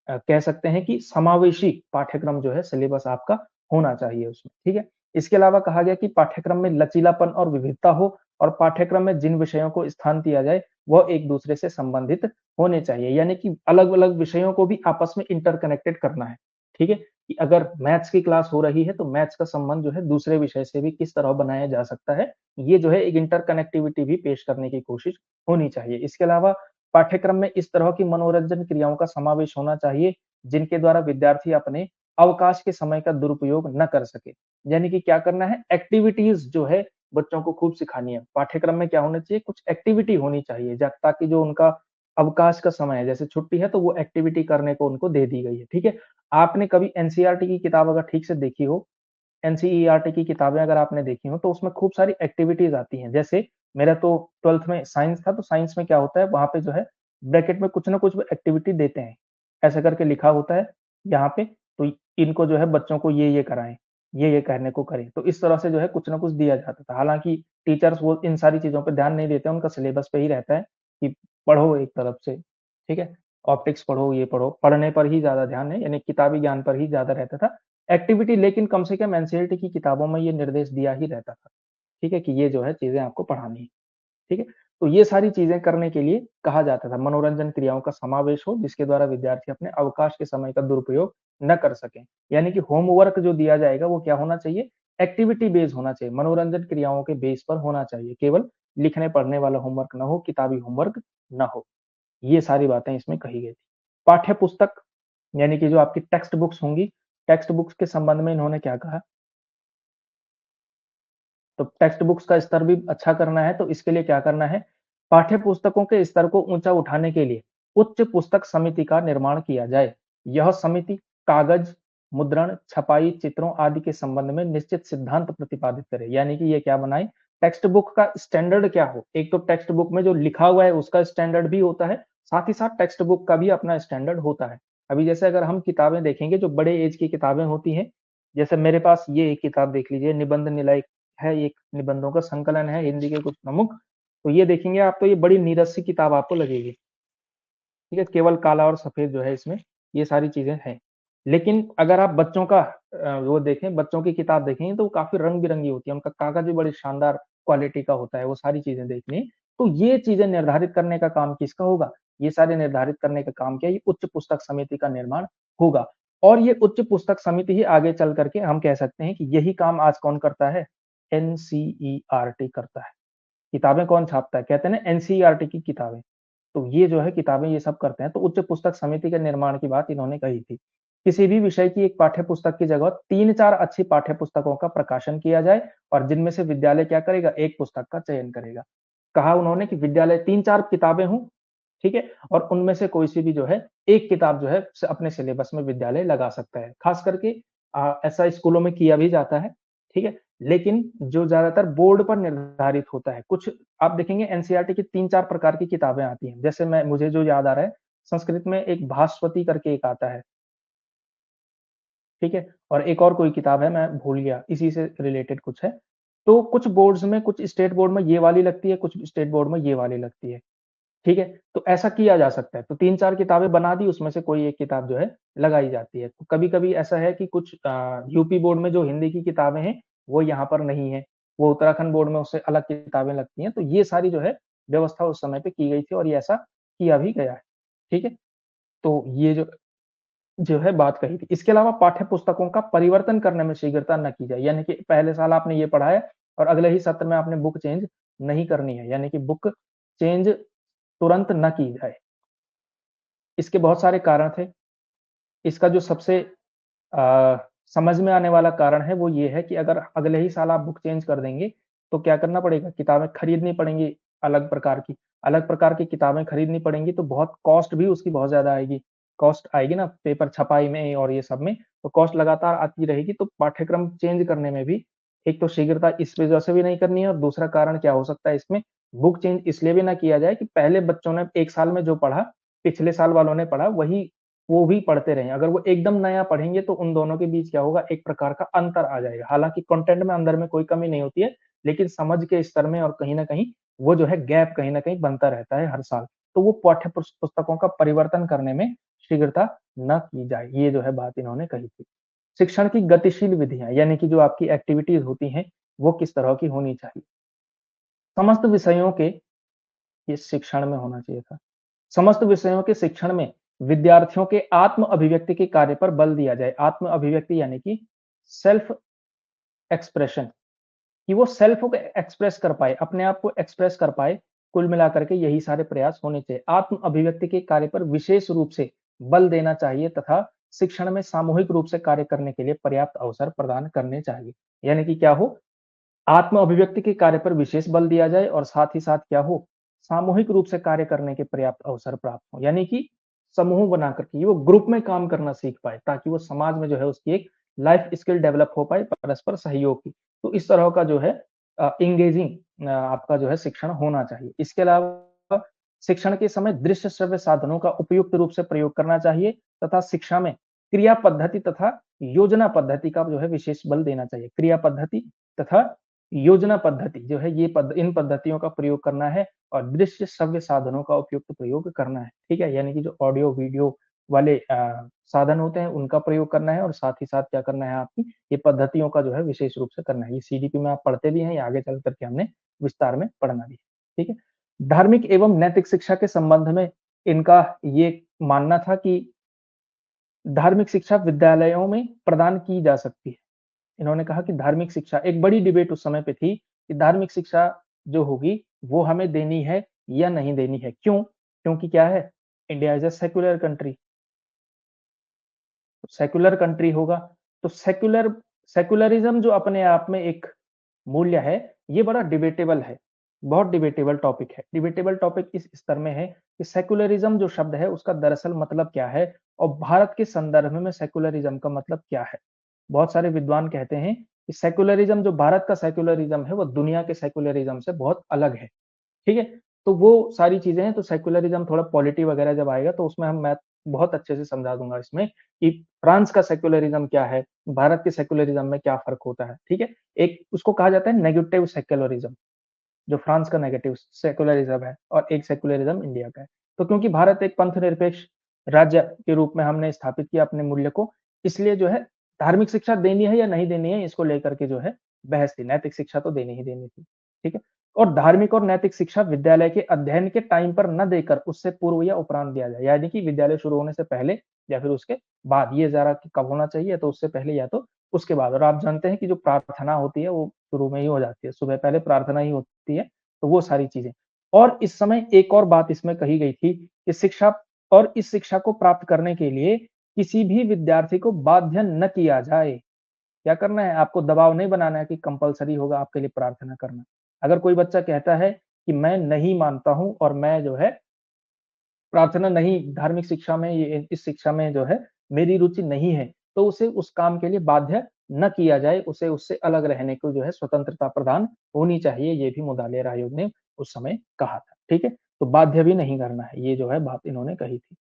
कह सकते हैं कि समावेशी पाठ्यक्रम जो है सिलेबस आपका होना चाहिए उसमें, ठीक है? इसके अलावा कहा गया कि पाठ्यक्रम में लचीलापन और विविधता हो और पाठ्यक्रम में जिन विषयों को स्थान दिया जाए, वह एक-दूसरे से संबंधित होने चाहिए। यानी कि अलग-अलग विषयों को भी आपस में इंटरकनेक्टेड करना है, ठीक है? कि अगर मैथ्स की क्लास हो रही है, तो मैथ्स का संबंध जो है दूसरे विषय से भी किस तरह बनाया जा सकता है, ये जो है एक इंटरकनेक्टिविटी भी पेश करने की कोशिश होनी चाहिए। इसके अलावा पाठ्यक्रम में इस तरह की मनोरंजन क्रियाओं का समावेश होना चाहिए, जिनके द्वारा विद्यार्थी अपने अवकाश के समय का दुरुपयोग न कर सके। यानी कि क्या करना है, एक्टिविटीज़ जो है बच्चों को खूब सिखानी है। पाठ्यक्रम में क्या होना चाहिए, कुछ एक्टिविटी होनी चाहिए ज ताकि जो उनका अवकाश का समय है, जैसे छुट्टी है तो वो एक्टिविटी करने को उनको दे दी गई है, ठीक है? आपने कभी एनसीईआरटी की किताब अगर ठीक से देखी हो, एनसीईआरटी की किताबें अगर आपने देखी हो, तो उसमें खूब सारी एक्टिविटीज़ आती हैं। जैसे मेरा तो 12th में साइंस था, तो साइंस में क्या होता है, वहाँ पे जो है ब्रैकेट में कुछ ना कुछ एक्टिविटी देते हैं। ऐसा करके लिखा होता है यहाँ पे, तो इनको जो है बच्चों को ये कराएँ, ये करने को करें। तो इस तरह से जो है कुछ ना कुछ दिया जाता था। हालाँकि टीचर्स वो इन सारी चीज़ों पे ध्यान नहीं देते हैं, उनका सिलेबस पे ही रहता है कि पढ़ो एक तरफ से, ठीक है? ऑप्टिक्स पढ़ो, ये पढ़ो, पढ़ने पर ही ज़्यादा ध्यान है, यानी किताबी ज्ञान पर ही ज़्यादा रहता था। एक्टिविटी लेकिन कम से कम एनसीईआरटी की किताबों में ये निर्देश दिया ही रहता था, ठीक है? कि ये जो है चीज़ें आपको पढ़ानी है, ठीक है? तो ये सारी चीज़ें करने के लिए कहा जाता था, मनोरंजन क्रियाओं का समावेश हो, जिसके द्वारा विद्यार्थी अपने अवकाश के समय का दुरुपयोग न कर सकें। यानी कि होमवर्क जो दिया जाएगा वो क्या होना चाहिए? एक्टिविटी बेस्ड होना चाहिए, मनोरंजन क्रियाओं के बेस पर होना चाहिए, केवल लिखने-पढ़ने वाला होमवर्क ना हो, किताबी होमवर्क ना हो। ये सारी बातें इसमें कही गई थी। पाठ्य पुस्तक यानी कि जो आपकी टेक्स्ट बुक्स होंगी, टेक्स्ट बुक्स के संबंध में इन्होंने क्या कहा? तो टेक्स्ट बुक्स का स्तर भी अच्छा करना है, तो इसके लिए क्या करना है? पाठ्य पुस्तकों के स्तर को ऊँचा उठाने के लिए उच्च पुस्तक समिति का निर्माण किया जाए। यह समिति कागज़, मुद्रण, छपाई, चित्रों आदि के संबंध में निश्चित सिद्धांत प्रतिपादित करे। यानी कि ये क्या बनाए? टेक्स्ट बुक का स्टैंडर्ड क्या हो? एक तो टेक्स्ट बुक में जो लिखा हुआ है उसका स्टैंडर्ड भी होता है, साथ ही साथ टेक्स्ट बुक का भी अपना स्टैंडर्ड होता है। अभी जैसे अगर हम किताबें देखेंगे जो बड़े एज की किताबें होती हैं, जैसे मेरे पास ये एक किताब देख लीजिए निबंध निलय है, एक निबंधों का संकलन है हिंदी के कुछ प्रमुख, तो ये देखेंगे आप तो ये बड़ी नीरस सी किताब आपको लगेगी, ठीक है? केवल काला और सफ़ेद जो है इसमें, ये सारी चीज़ें हैं। लेकिन अगर आप बच्चों का वो देखें, बच्चों की किताब देखेंगे तो वो काफ़ी रंग-बिरंगी होती है, उनका कागज़ भी बड़ी शानदार क्वालिटी का होता है, वो सारी चीज़ें देखनी। तो ये चीज़ें निर्धारित करने का काम किसका होगा? ये सारे निर्धारित करने का काम क्या है? ये उच्च पुस्तक समिति का निर्माण होगा और ये उच्च पुस्तक समिति ही आगे चल कर के हम कह सकते हैं कि यही काम आज कौन करता है? एनसीईआरटी करता है। किताबें कौन छापता है? कहते हैं ना एनसीईआरटी की किताबें। तो ये जो है किताबें ये सब करते हैं, तो उच्च पुस्तक समिति के निर्माण की बात इन्होंने कही थी। किसी भी विषय की एक पाठ्य पुस्तक की जगह 3-4 अच्छी पाठ्य पुस्तकों का प्रकाशन किया जाए और जिनमें से विद्यालय क्या करेगा? एक पुस्तक का चयन करेगा। कहा उन्होंने कि विद्यालय 3-4 किताबें हों, ठीक है? और उनमें से कोई सी भी जो है, एक किताब जो है अपने सिलेबस में विद्यालय लगा सकता है। खास करके ऐसा स्कूलों में किया भी जाता है, ठीक है? लेकिन जो ज़्यादातर बोर्ड पर निर्धारित होता है, कुछ आप देखेंगे एनसीईआरटी की 3-4 प्रकार की किताबें आती हैं। जैसे मुझे जो याद आ रहा है, संस्कृत में एक भास्वती करके एक आता है, ठीक है? और एक और कोई किताब है, मैं भूल गया, इसी से रिलेटेड कुछ है। तो कुछ बोर्ड्स में, कुछ स्टेट बोर्ड में ये वाली लगती है, कुछ स्टेट बोर्ड में ये वाली लगती है, ठीक है? तो ऐसा किया जा सकता है। तो 3-4 किताबें बना दी, उसमें से कोई एक किताब जो है लगाई जाती है। तो कभी-कभी ऐसा है कि कुछ यूपी बोर्ड में जो हिंदी की किताबें हैं, वो यहाँ पर नहीं है। वो उत्तराखंड बोर्ड में उससे अलग किताबें लगती हैं। तो ये सारी जो है व्यवस्था उस समय पे की गई थी और ये ऐसा किया भी गया है। ठीक है? तो ये जो जो है बात कही थी। इसके अलावा पाठ्य पुस्तकों का परिवर्तन करने में शीघ्रता न की जाए, यानी कि पहले साल आपने ये पढ़ा है और अगले ही सत्र में आपने बुक चेंज नहीं करनी है, यानी कि बुक चेंज तुरंत न की जाए। इसके बहुत सारे कारण थे। इसका जो सबसे अ, समझ में आने वाला कारण है वो ये है कि अगर अगले ही साल आप बुक चेंज कर देंगे, तो क्या करना पड़ेगा? किताबें खरीदनी पड़ेंगी अलग प्रकार की। अलग प्रकार की किताबें खरीदनी पड़ेंगी तो बहुत कॉस्ट भी उसकी बहुत ज़्यादा आएगी। कॉस्ट आएगी ना पेपर छपाई में और ये सब में, तो कॉस्ट लगातार आती रहेगी तो पाठ्यक्रम चेंज करने में भी एक तो शीघ्रता इस वजह से भी नहीं करनी है और दूसरा कारण क्या हो सकता है इसमें, बुक चेंज इसलिए भी ना किया जाए कि पहले बच्चों ने 1 साल में जो पढ़ा, पिछले साल वालों ने पढ़ा वही वो भी पढ़ते रहें। अगर वो एकदम नया पढ़ेंगे तो उन दोनों के बीच क्या होगा, एक प्रकार का अंतर आ जाएगा। हालाँकि कंटेंट में अंदर में कोई कमी नहीं होती है, लेकिन समझ के स्तर में और कहीं न कहीं वो जो है गैप कहीं न कहीं बनता रहता है हर साल। तो वो पाठ्य पुस्तकों का परिवर्तन करने में शीघ्रता ना की जाए, ये जो है बात इन्होंने कही थी। शिक्षण की गतिशील विधियाँ यानी कि जो आपकी एक्टिविटीज़ होती हैं, वो किस तरह की होनी चाहिए? समस्त विषयों के ये शिक्षण में होना चाहिए था। समस्त विषयों के शिक्षण में विद्यार्थियों के आत्म अभिव्यक्ति के कार्य पर बल दिया जाए। आत्म अभिव्यक्ति यानी कि सेल्फ एक्सप्रेशन कि वो सेल्फ को एक्सप्रेस कर पाए, अपने आप को एक्सप्रेस कर पाए। कुल मिलाकर के यही सारे प्रयास होने चाहिए। आत्म अभिव्यक्ति के कार्य पर विशेष रूप से बल देना चाहिए तथा शिक्षण में सामूहिक रूप से कार्य करने के लिए पर्याप्त अवसर प्रदान करने चाहिए। यानी कि क्या हो, आत्म अभिव्यक्ति के कार्य पर विशेष बल दिया जाए और साथ ही साथ क्या हो, सामूहिक रूप से कार्य करने के पर्याप्त अवसर प्राप्त हो। यानी कि समूह बना करके वो ग्रुप में काम करना सीख पाए ताकि वो समाज में जो है उसकी एक लाइफ स्किल डेवलप हो पाए परस्पर सहयोग की। तो इस तरह का जो है एंगेजिंग आपका जो है शिक्षण होना चाहिए। इसके अलावा शिक्षण के समय दृश्य श्रव्य साधनों का उपयुक्त रूप से प्रयोग करना चाहिए तथा शिक्षा में क्रिया पद्धति तथा योजना पद्धति का जो है विशेष बल देना चाहिए। क्रिया पद्धति तथा योजना पद्धति जो है इन पद्धतियों का प्रयोग करना है और दृश्य श्रव्य साधनों का उपयुक्त प्रयोग करना है, ठीक है? यानी कि जो ऑडियो वीडियो वाले साधन होते हैं उनका प्रयोग करना है और साथ ही साथ क्या करना है आपकी ये पद्धतियों का जो है विशेष रूप से करना है। ये सीडीपी में आप पढ़ते भी हैं, ये आगे चल कर के हमने विस्तार में पढ़ना भी है, ठीक है? धार्मिक एवं नैतिक शिक्षा के संबंध में इनका ये मानना था कि धार्मिक शिक्षा विद्यालयों में प्रदान की जा सकती है। इन्होंने कहा कि धार्मिक शिक्षा एक बड़ी डिबेट उस समय पे थी कि धार्मिक शिक्षा जो होगी वो हमें देनी है या नहीं देनी है। क्यों? क्योंकि क्या है India is a secular country. Secular country होगा तो सेक्युलरिज़्म जो अपने आप में एक मूल्य है, ये बड़ा डिबेटेबल है। बहुत डिबेटेबल टॉपिक है। डिबेटेबल टॉपिक इस स्तर में है कि सेक्युलरिज़्म जो शब्द है उसका दरअसल मतलब क्या है और भारत के संदर्भ में सेक्युलरिज़्म का मतलब क्या है? बहुत सारे विद्वान कहते हैं कि सेक्युलरिज़्म जो भारत का सेक्युलरिज़्म है वो दुनिया के सेक्युलरिज़्म से बहुत अलग है। ठीक है? तो वो सारी चीज़ें हैं, तो सेक्युलरिज़्म थोड़ा पॉलिटी वगैरह जब आएगा तो उसमें मैं बहुत अच्छे से समझा दूँगा इसमें कि फ्रांस का सेक्युलरिज़्म क्या है, भारत के सेक्युलरिज़्म में क्या फ़र्क होता है, ठीक है? एक उसको कहा जाता है नेगेटिव सेक्युलरिज़्म, जो फ्रांस का नेगेटिव सेक्युलरिज़्म है और एक सेक्युलरिज़्म इंडिया का है। तो क्योंकि भारत एक पंथ निरपेक्ष राज्य के रूप में हमने स्थापित किया अपने मूल्य को, इसलिए जो है धार्मिक शिक्षा देनी है या नहीं देनी है, इसको लेकर के जो है बहस थी। नैतिक शिक्षा तो देनी ही देनी थी, ठीक है? और धार्मिक और नैतिक शिक्षा विद्यालय के अध्ययन के टाइम पर न देकर उससे पूर्व या उपरांत दिया जाए। यानी कि विद्यालय शुरू होने से पहले या फिर उसके बाद, ये ज़रा कि कब होना चाहिए तो उससे पहले या तो उसके बाद। और आप जानते हैं कि जो प्रार्थना होती है वो शुरू में ही हो जाती है, सुबह पहले प्रार्थना ही होती है, तो वो सारी चीज़ें। और इस समय एक और बात इसमें कही गई थी कि शिक्षा और इस शिक्षा को प्राप्त करने के लिए किसी भी विद्यार्थी को बाध्य न किया जाए। क्या करना है? आपको दबाव नहीं बनाना है कि कंपल्सरी होगा आपके लिए प्रार्थना करना। अगर कोई बच्चा कहता है कि मैं नहीं मानता हूँ और मैं जो है प्रार्थना नहीं धार्मिक शिक्षा में ये इस शिक्षा में जो है मेरी रुचि नहीं है, तो उसे उस काम के लिए बाध्य न किया जाए, उसे उससे अलग रहने को जो है स्वतंत्रता प्रदान होनी चाहिए, ये भी मुदालियर आयोग ने उस समय कहा था, ठीक है? तो बाध्य भी नहीं करना है, ये जो है बात इन्होंने कही थी।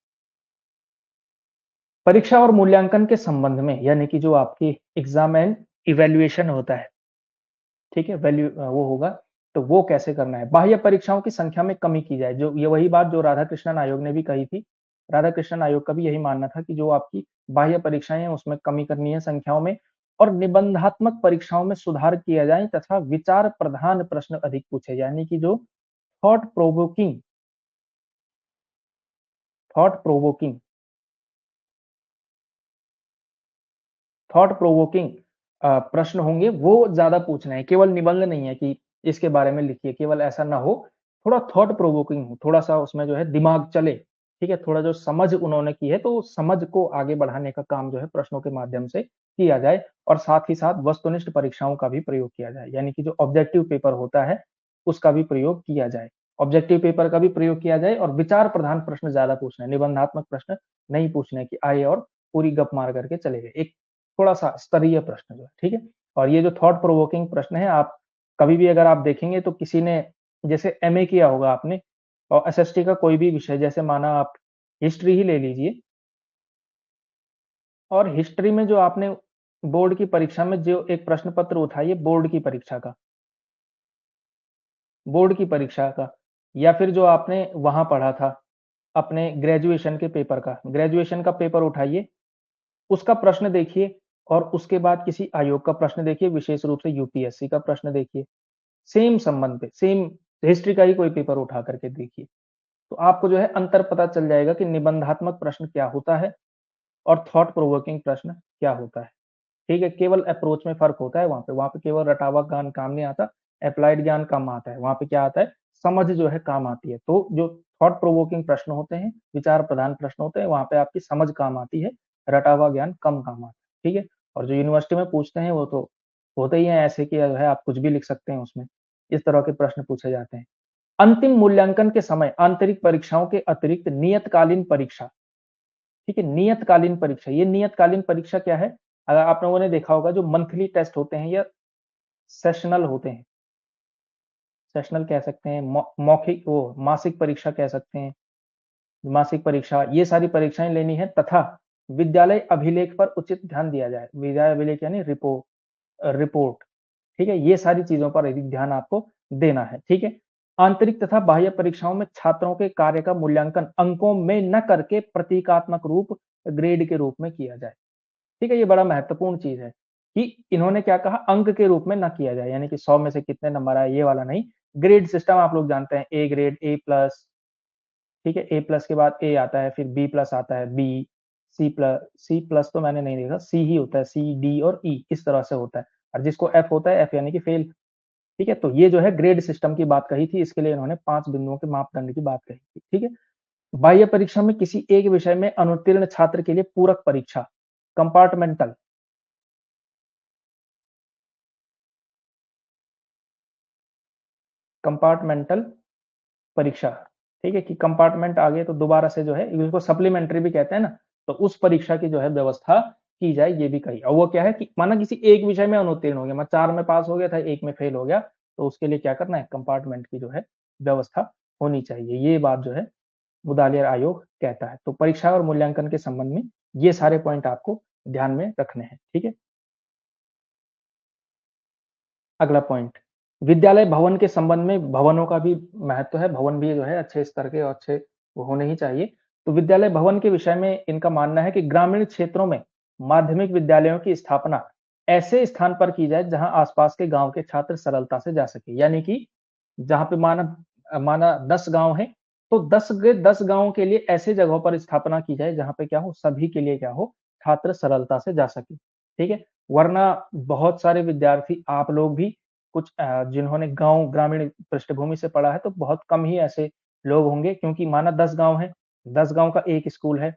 परीक्षा और मूल्यांकन के संबंध में यानी कि जो आपकी एग्ज़ाम एंड इवैल्यूएशन होता है, ठीक है? वो होगा, तो वो कैसे करना है? बाह्य परीक्षाओं की संख्या में कमी की जाए, जो ये वही बात जो राधाकृष्णन आयोग ने भी कही थी। राधाकृष्णन आयोग का भी यही मानना था कि जो आपकी बाह्य परीक्षाएँ हैं, उसमें कमी करनी है संख्याओं में और निबंधात्मक परीक्षाओं में सुधार किया जाए तथा विचार प्रधान प्रश्न अधिक पूछे, यानी कि जो thought provoking thought provoking thought provoking प्रश्न होंगे, वो ज़्यादा पूछना है, केवल निबंध नहीं है कि इसके बारे में लिखिए, केवल ऐसा ना हो, थोड़ा थॉट प्रोवोकिंग हो, थोड़ा-सा उसमें जो है दिमाग चले, ठीक है? थोड़ा जो समझ उन्होंने की है, तो उस समझ को आगे बढ़ाने का काम जो है प्रश्नों के माध्यम से किया जाए और साथ ही साथ वस्तुनिष्ठ परीक्षाओं का भी प्रयोग किया जाए, यानी कि जो ऑब्जेक्टिव पेपर होता है, उसका भी प्रयोग किया जाए। ऑब्जेक्टिव पेपर का भी प्रयोग किया जाए और विचार प्रधान प्रश्न ज़्यादा पूछना है, निबंधात्मक प्रश्न नहीं पूछने कि आए और पूरी गप मार करके चले गए। एक थोड़ा-सा स्तरीय प्रश्न जो है, ठीक है? और ये जो थॉट प्रोवोकिंग प्रश्न है, आप कभी भी अगर आप देखेंगे तो किसी ने जैसे एमए किया होगा आपने और एसएसटी का कोई भी विषय जैसे माना आप हिस्ट्री ही ले लीजिए और हिस्ट्री में जो आपने बोर्ड की परीक्षा में जो एक प्रश्न पत्र उठाइए बोर्ड की परीक्षा का या फिर जो आपने वहाँ पढ़ा था, अपने ग्रेजुएशन के पेपर का, ग्रेजुएशन का पेपर उठाइए उसका प्रश्न देखिए और उसके बाद किसी आयोग का प्रश्न देखिए, विशेष रूप से यूपीएससी का प्रश्न देखिए। सेम संबंध पे, सेम हिस्ट्री का ही कोई पेपर उठा करके देखिए। तो आपको जो है अंतर पता चल जाएगा कि निबंधात्मक प्रश्न क्या होता है और थॉट प्रोवोकिंग प्रश्न क्या होता है। ठीक है? केवल अप्रोच में फ़र्क होता है वहाँ पे केवल रटावा ज्ञान काम नहीं आता, एप्लाइड ज्ञान काम आता है। वहाँ पे क्या आता है, समझ जो है काम आती है। तो जो थॉट प्रोवोकिंग प्रश्न होते हैं, विचार प्रधान प्रश्न होते हैं, वहाँ पे आपकी समझ काम आती है, रटा हुआ ज्ञान कम काम आता है। ठीक है? और जो यूनिवर्सिटी में पूछते हैं वो तो होते ही हैं ऐसे कि जो है आप कुछ भी लिख सकते हैं उसमें। इस तरह के प्रश्न पूछे जाते हैं। अंतिम मूल्यांकन के समय आंतरिक परीक्षाओं के अतिरिक्त नियतकालीन परीक्षा ठीक है, नियतकालीन परीक्षा, ये नियतकालीन परीक्षा क्या है? अगर आप लोगों ने देखा होगा जो मंथली टेस्ट होते हैं या सेशनल होते हैं, सेशनल कह सकते हैं, मौखिक वो मासिक परीक्षा कह सकते हैं, मासिक परीक्षा, ये सारी परीक्षाएँ लेनी है तथा विद्यालय अभिलेख पर उचित ध्यान दिया जाए। विद्यालय अभिलेख यानी रिपोर्ट, ठीक है? ये सारी चीज़ों पर अधिक ध्यान आपको देना है, ठीक है? आंतरिक तथा बाह्य परीक्षाओं में छात्रों के कार्य का मूल्यांकन अंकों में न करके प्रतीकात्मक रूप ग्रेड के रूप में किया जाए। ठीक है, ये बड़ा महत्वपूर्ण चीज़ है कि इन्होंने क्या कहा अंक के रूप में ना किया जाए, यानी कि 100 में से कितने नंबर आए ये वाला नहीं। ग्रेड सिस्टम आप लोग जानते हैं ए ग्रेड, ए प्लस, ठीक है? ए प्लस के बाद ए आता है, फिर बी प्लस आता है, बी, सी प्लस तो मैंने नहीं देखा, सी ही होता है, सी, डी और ई इस तरह से होता है और जिसको एफ होता है, एफ यानी कि फेल, ठीक है? तो ये जो है ग्रेड सिस्टम की बात कही थी, इसके लिए इन्होंने 5 बिंदुओं के मापदंड की बात कही थी, ठीक है? बाह्य परीक्षा में किसी एक विषय में अनुत्तीर्ण छात्र के लिए पूरक परीक्षा, कंपार्टमेंटल कंपार्टमेंटल परीक्षा, ठीक है? कि कंपार्टमेंट आ गए तो दोबारा से जो है इसको सप्लीमेंट्री भी कहते हैं ना, तो उस परीक्षा की जो है व्यवस्था की जाए ये भी कही और वो क्या है कि माना किसी एक विषय में अनुत्तीर्ण हो गया, मैं 4 में पास हो गया था, 1 में फेल हो गया, तो उसके लिए क्या करना है कंपार्टमेंट की जो है व्यवस्था होनी चाहिए। ये बात जो है मुदालियर आयोग कहता है। तो परीक्षा और मूल्यांकन के संबंध में ये सारे पॉइंट आपको ध्यान में रखने हैं, ठीक है? अगला पॉइंट, विद्यालय भवन के संबंध में भवनों का भी महत्व है, भवन भी जो है अच्छे स्तर के और अच्छे वो होने ही चाहिए। तो विद्यालय भवन के विषय में इनका मानना है कि ग्रामीण क्षेत्रों में माध्यमिक विद्यालयों की स्थापना ऐसे स्थान पर की जाए जहां आसपास के गांव के छात्र सरलता से जा सके। यानी कि जहाँ पे माना 10 गाँव हैं, तो 10 गाँवों के लिए ऐसे जगहों पर स्थापना की जाए जहाँ पे क्या हो सभी के लिए क्या हो छात्र सरलता से जा सकें, ठीक है? वरना बहुत सारे विद्यार्थी आप लोग भी कुछ जिन्होंने गाँव ग्रामीण पृष्ठभूमि से पढ़ा है तो बहुत कम ही ऐसे लोग होंगे क्योंकि माना 10 गाँव हैं, 10 गाँव का 1 स्कूल है,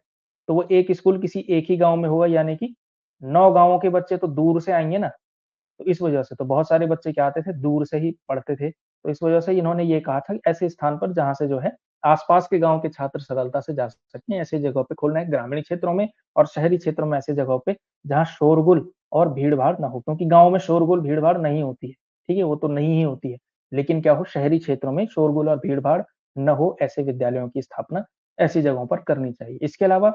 तो वो एक स्कूल किसी एक ही गाँव में होगा यानी कि 9 गाँवों के बच्चे तो दूर से आएँगे ना, तो इस वजह से तो बहुत सारे बच्चे क्या आते थे दूर से ही पढ़ते थे। तो इस वजह से इन्होंने ये कहा था कि ऐसे स्थान पर जहाँ से जो है आस-पास के गाँव के छात्र सरलता से जा सकें, ऐसी जगहों पे खोलना है ग्रामीण क्षेत्रों में और शहरी क्षेत्रों में ऐसी जगहों पे जहाँ शोरगुल और भीड़-भाड़ ना हो क्योंकि गाँव में शोरगुल, भीड़-भाड़ नहीं होती है, ठीक है? वो तो नहीं ही होती है। लेकिन क्या हो शहरी क्षेत्रों में शोरगुल और भीड़-भाड़ ना हो ऐसे विद्यालयों की स्थापना ऐसी जगहों पर करनी चाहिए। इसके अलावा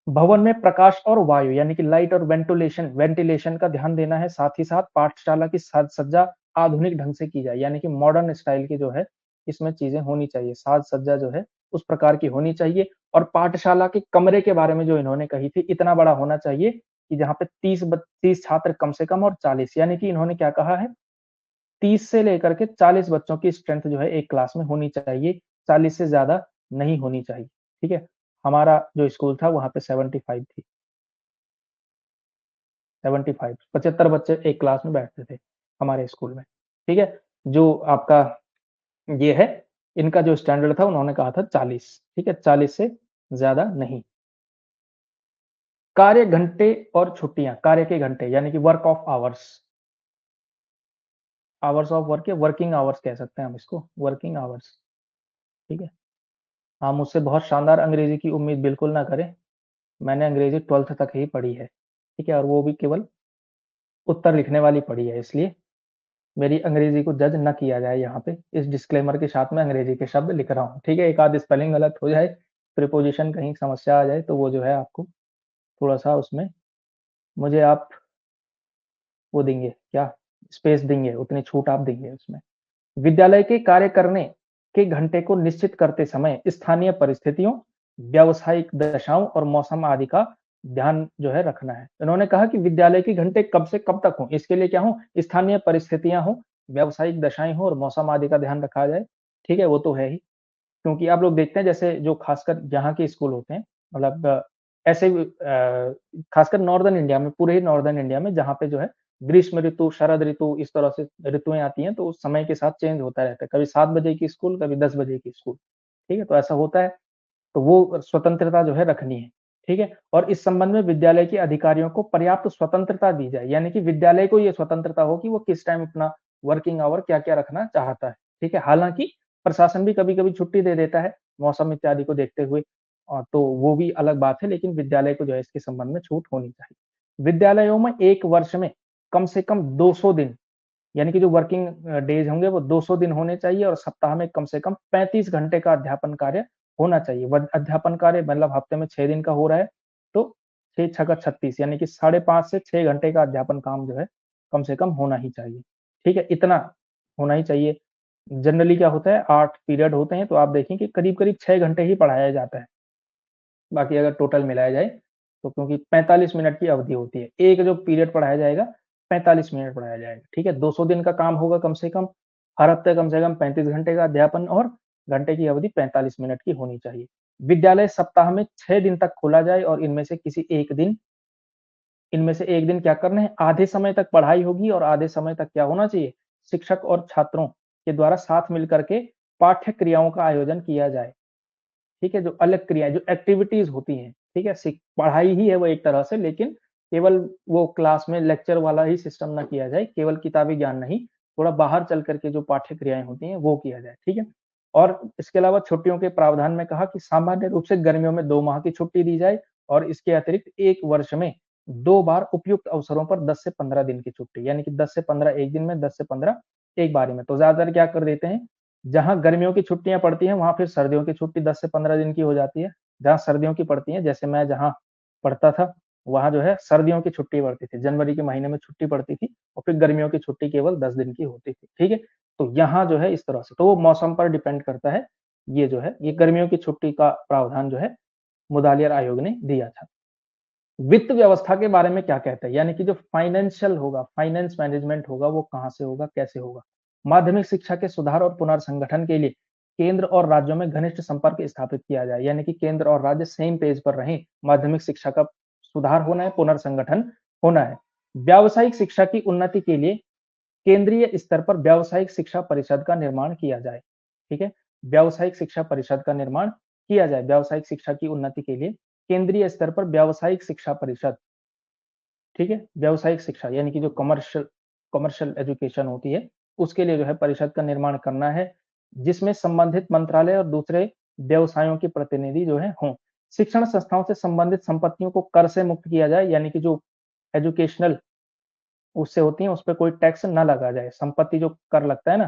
भवन में प्रकाश और वायु यानी कि लाइट और वेंटिलेशन का ध्यान देना है, साथ ही साथ पाठशाला की साज-सज्जा आधुनिक ढंग से की जाए, यानी कि मॉडर्न स्टाइल की जो है इसमें चीज़ें होनी चाहिए, साज-सज्जा जो है उस प्रकार की होनी चाहिए और पाठशाला के कमरे के बारे में जो इन्होंने कही थी, इतना बड़ा होना चाहिए कि जहाँ पे 30 छात्र कम से कम और 40 यानी कि इन्होंने क्या कहा है 30 से लेकर के 40 बच्चों की स्ट्रेंथ जो है एक क्लास में होनी चाहिए, 40 से ज़्यादा नहीं होनी चाहिए, ठीक है? हमारा जो स्कूल था वहाँ पे 75 थी, 75 75 बच्चे एक क्लास में बैठते थे हमारे स्कूल में, ठीक है? जो आपका ये है, इनका जो स्टैंडर्ड था उन्होंने कहा था 40, ठीक है? 40 से ज़्यादा नहीं। कार्य घंटे और छुट्टियाँ, कार्य के घंटे यानी कि work of hours, hours of work या वर्किंग आवर्स कह सकते हैं हम इसको, वर्किंग आवर्स, ठीक है? हाँ, मुझसे बहुत शानदार अंग्रेज़ी की उम्मीद बिल्कुल ना करें। मैंने अंग्रेज़ी 12th तक ही पढ़ी है, ठीक है? और वो भी केवल उत्तर लिखने वाली पढ़ी है, इसलिए मेरी अंग्रेज़ी को जज ना किया जाए यहाँ पे। इस डिस्क्लेमर के साथ मैं अंग्रेज़ी के शब्द लिख रहा हूँ, ठीक है? एक आध स्पेलिंग गलत हो जाए, प्रीपोज़िशन कहीं समस्या आ जाए, तो वो जो है आपको थोड़ा-सा उसमें मुझे आप वो देंगे, क्या स्पेस देंगे, उतनी छूट आप देंगे उसमें। विद्यालय के कार्य करने के घंटे को निश्चित करते समय स्थानीय परिस्थितियों, व्यावसायिक दशाओं और मौसम आदि का ध्यान जो है रखना है। इन्होंने कहा कि विद्यालय के घंटे कब से कब तक हों, इसके लिए क्या हो, स्थानीय परिस्थितियाँ हों, व्यावसायिक दशाएँ हों और मौसम आदि का ध्यान रखा जाए। ठीक है, वो तो है ही। क्योंकि आप लोग देखते हैं जैसे जो खासकर यहाँ के स्कूल होते हैं, मतलब ऐसे खासकर नॉर्दर्न इंडिया में, पूरे ही नॉर्दर्न इंडिया में जहाँ पे जो है ग्रीष्म ऋतु, शरद ऋतु इस तरह से ऋतुएँ आती हैं, तो उस समय के साथ चेंज होता रहता है। कभी 7 बजे की स्कूल, कभी 10 बजे की स्कूल, ठीक है? तो ऐसा होता है, तो वो स्वतंत्रता जो है रखनी है, ठीक है? और इस संबंध में विद्यालय के अधिकारियों को पर्याप्त स्वतंत्रता दी जाए, यानी कि विद्यालय को ये स्वतंत्रता हो कि वो किस टाइम अपना वर्किंग आवर क्या-क्या रखना चाहता है, ठीक है? हालाँकि प्रशासन भी कभी-कभी छुट्टी दे देता है, मौसम इत्यादि को देखते हुए तो वो भी अलग बात है, लेकिन विद्यालय को जो है इसके संबंध में छूट होनी चाहिए। विद्यालयों में 1 वर्ष में कम से कम 200 दिन, यानी कि जो वर्किंग डेज़ होंगे वो 200 दिन होने चाहिए और सप्ताह में कम से कम 35 घंटे का अध्यापन कार्य होना चाहिए। व अध्यापन कार्य मतलब हफ्ते में 6 दिन का हो रहा है, तो 6 छक्का 36 यानी कि साढ़े 5 से 6 घंटे का अध्यापन काम जो है, कम से कम होना ही चाहिए। ठीक है? इतना होना ही चाहिए। जनरली क्या होता है 8 पीरियड होते हैं, तो आप देखें कि करीब-करीब 6 घंटे ही पढ़ाया जाता है। बाकी अगर टोटल मिलाया जाए, तो क्योंकि 45 मिनट की अवधि होती है। एक जो पीरियड पढ़ाया जाएगा, 45 मिनट पढ़ाया जाएगा, ठीक है? 200 दिन का काम होगा कम से कम, हर हफ्ते कम से कम 35 घंटे का अध्यापन और घंटे की अवधि 45 मिनट की होनी चाहिए। विद्यालय सप्ताह में 6 दिन तक खोला जाए और इनमें से 1 दिन क्या करना है, आधे समय तक पढ़ाई होगी और आधे समय तक क्या होना चाहिए, शिक्षक और छात्रों के द्वारा साथ मिल कर के पाठ्य क्रियाओं का आयोजन किया जाए। ठीक है? जो अलग क्रियाएँ, जो एक्टिविटीज़ होती हैं, ठीक है? पढ़ाई ही है वो एक तरह से, लेकिन केवल वो क्लास में लेक्चर वाला ही सिस्टम ना किया जाए, केवल किताबी ज्ञान नहीं, थोड़ा बाहर चल कर के जो पाठ्य क्रियाएँ होती हैं, वो किया जाए, ठीक है? और इसके अलावा छुट्टियों के प्रावधान में कहा कि सामान्य रूप से गर्मियों में 2 माह की छुट्टी दी जाए और इसके अतिरिक्त 1 वर्ष में 2 बार उपयुक्त अवसरों पर 10 से 15 दिन की छुट्टी, यानी कि 10 से 15 एक दिन में, 10 से 15 एक बारी में। तो ज़्यादातर क्या कर देते हैं, जहाँ गर्मियों की छुट्टियाँ पड़ती हैं, वहाँ फिर सर्दियों की छुट्टी 10 से 15 दिन की हो जाती है। जहाँ सर्दियों की पड़ती हैं, जैसे मैं जहाँ पढ़ता था, वहाँ जो है सर्दियों की छुट्टी पड़ती थी। जनवरी के महीने में छुट्टी पड़ती थी और फिर गर्मियों की छुट्टी केवल 10 दिन की होती थी, ठीक है? तो यहाँ जो है इस तरह से, तो वो मौसम पर डिपेंड करता है। ये जो है, ये गर्मियों की छुट्टी का प्रावधान जो है, मुदालियर आयोग ने दिया था। वित्त व्यवस्था के बारे में क्या कहता है? यानी कि जो फाइनेंशियल होगा, फाइनेंस मैनेजमेंट होगा, वो कहाँ से होगा, कैसे होगा? माध्यमिक शिक्षा के सुधार और पुनर्संगठन के लिए केंद्र और राज्यों में घनिष्ठ संपर्क स्थापित किया जाए, यानी कि केंद्र और राज्य सेम पेज पर रहें। माध्यमिक शिक्षा का सुधार होना है, पुनर्संगठन होना है। व्यावसायिक शिक्षा की उन्नति के लिए केंद्रीय स्तर पर व्यावसायिक शिक्षा परिषद का निर्माण किया जाए, ठीक है? व्यावसायिक शिक्षा परिषद का निर्माण किया जाए। व्यावसायिक शिक्षा की उन्नति के लिए केंद्रीय स्तर पर व्यावसायिक शिक्षा परिषद, ठीक है? व्यावसायिक शिक्षा यानी कि जो कमर्शियल कमर्शियल एजुकेशन होती है, उसके लिए जो है परिषद का निर्माण करना है, जिसमें संबंधित मंत्रालय और दूसरे व्यवसायों के प्रतिनिधि जो है हों। शिक्षण संस्थाओं से संबंधित संपत्तियों को कर से मुक्त किया जाए, यानी कि जो एजुकेशनल उससे होती हैं, उसपे कोई टैक्स ना लगाया जाए। संपत्ति जो कर लगता है ना,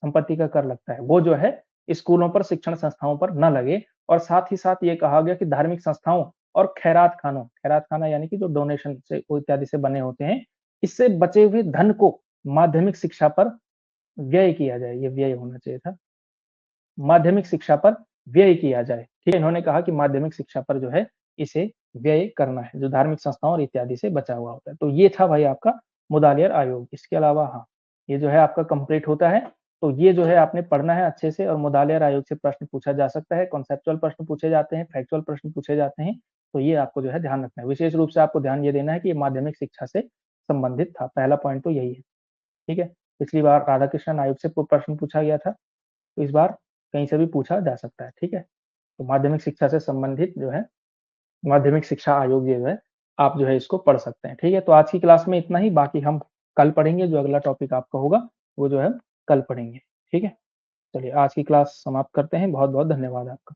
संपत्ति का कर लगता है, वो जो है स्कूलों पर, शिक्षण संस्थाओं पर ना लगे और साथ ही साथ ये कहा गया कि धार्मिक संस्थाओं और खैरात खाना यानी कि जो डोनेशन से वो इत्यादि से बने होते हैं, इससे बचे हुए धन को माध्यमिक शिक्षा पर व्यय किया जाए, ये व्यय होना चाहिए था। माध्यमिक शिक्षा पर व्यय किया जाए, ठीक है? इन्होंने कहा कि माध्यमिक शिक्षा पर जो है, इसे व्यय करना है, जो धार्मिक संस्थाओं और इत्यादि से बचा हुआ होता है। तो ये था भाई आपका मुदालियर आयोग। इसके अलावा हाँ। ये जो है आपका कंप्लीट होता है। तो ये जो है आपने पढ़ना है अच्छे से और मुदालियार आयोग से प्रश्न पूछा जा सकता है, कॉन्सेप्चुअल प्रश्न पूछे जाते हैं, फैक्चुअल प्रश्न पूछे जाते हैं। तो ये आपको जो है ध्यान रखना है। विशेष रूप से आपको ध्यान ये देना है कि ये माध्यमिक शिक्षा से संबंधित था। पहला पॉइंट तो यही है, ठीक है? पिछली बार राधाकृष्णन आयोग से प्रश्न पूछा गया था, तो इस बार कहीं से भी पूछा जा सकता है, ठीक है? तो माध्यमिक शिक्षा से संबंधित जो है माध्यमिक शिक्षा आयोग ये जो है, आप जो है इसको पढ़ सकते हैं, ठीक है? तो आज की क्लास में इतना ही, बाकी हम कल पढ़ेंगे, जो अगला टॉपिक आपका होगा, वो जो है कल पढ़ेंगे, ठीक है? चलिए आज की क्लास समाप्त करते हैं, बहुत-बहुत धन्यवाद आपका।